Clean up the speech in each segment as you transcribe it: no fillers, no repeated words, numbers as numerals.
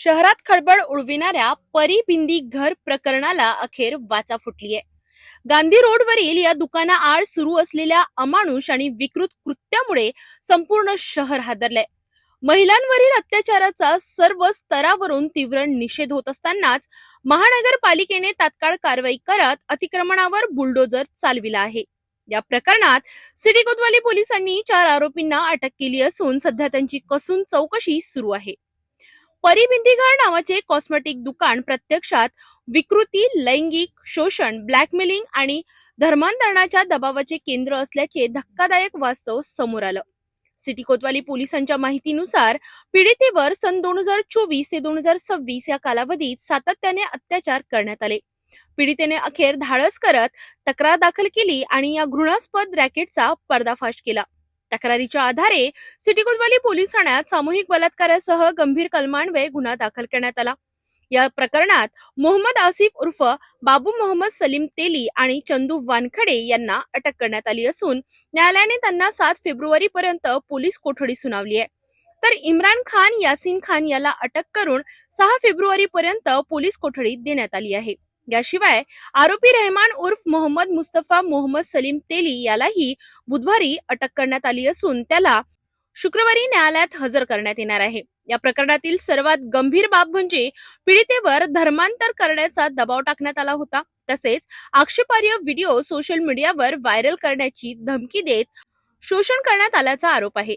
शहरात खळबळ उडविणाऱ्या परी बिंदी घर प्रकरणाला अखेर वाचा फुटलीये. गांधी रोडवरील या दुकानाआड सुरू असलेल्या अमानुष आणि विकृत कृत्यामुळे संपूर्ण शहर हादरलंय. महिलांवरील अत्याचाराचा सर्व स्तरावरून तीव्र निषेध होत असतानाच महानगरपालिकेने तात्काळ कारवाई करत अतिक्रमणावर बुलडोजर चालविला आहे. या प्रकरणात सिटी कोतवाली पोलिसांनी 4 आरोपींना अटक केली असून सध्या त्यांची कसून चौकशी सुरू आहे. परी बिंदीघर नावाचे कॉस्मेटिक दुकान प्रत्यक्षात विकृती, लैंगिक शोषण, ब्लॅकमेलिंग आणि धर्मांतरणाच्या दबावाचे केंद्र असल्याचे धक्कादायक वास्तव समोर आलं. सिटी कोतवाली पोलिसांच्या माहितीनुसार पीडितेवर सन 2024 ते 2026 या कालावधीत सातत्याने अत्याचार करण्यात आले. पीडितेने अखेर धाडस करत तक्रार दाखल केली आणि या घृणास्पद रॅकेटचा पर्दाफाश केला. तक्रारीच्या आधारे सिटी कोतवाली पोलीस ठाण्यात सामूहिक बलात्कारासह गंभीर कलमान्वये गुन्हा दाखल करण्यात आला. या प्रकरणात मोहम्मद आसिफ उर्फ बाबू मोहम्मद सलीम तेली आणि चंदू वानखडे यांना अटक करण्यात आली असून न्यायालयाने त्यांना 7 फेब्रुवारी पर्यंत पोलीस कोठडी सुनावली आहे. तर इम्रान खान, यासीन खान याला अटक करून 6 फेब्रुवारी पर्यंत पोलीस कोठडी देण्यात आली आहे. याशिवाय आरोपी रहमान उर्फ मोहम्मद मुस्तफा मोहम्मद सलीम तेली यालाही बुधवारी अटक करण्यात आली असून त्याला शुक्रवारी न्यायालयात हजर करण्यात येणार आहे. या प्रकरणातील सर्वात गंभीर बाब म्हणजे पीडितेवर धर्मांतर करण्याचा दबाव टाकण्यात आला होता. तसेच आक्षेपार्ह व्हिडिओ सोशल मीडियावर व्हायरल करण्याची धमकी देत शोषण करण्यात आल्याचा आरोप आहे.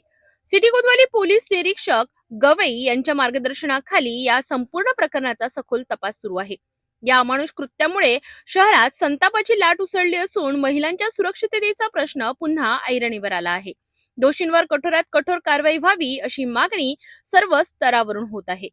सिटी कोतवाली पोलीस निरीक्षक गवई यांच्या मार्गदर्शनाखाली या संपूर्ण प्रकरणाचा सखोल तपास सुरू आहे. या अमानुष कृत्यामुळे शहरात संतापाची लाट उसळली असून महिलांच्या सुरक्षिततेचा प्रश्न पुन्हा ऐरणीवर आला आहे. दोषींवर कठोरात कठोर कारवाई व्हावी अशी मागणी सर्व स्तरावरून होत आहे.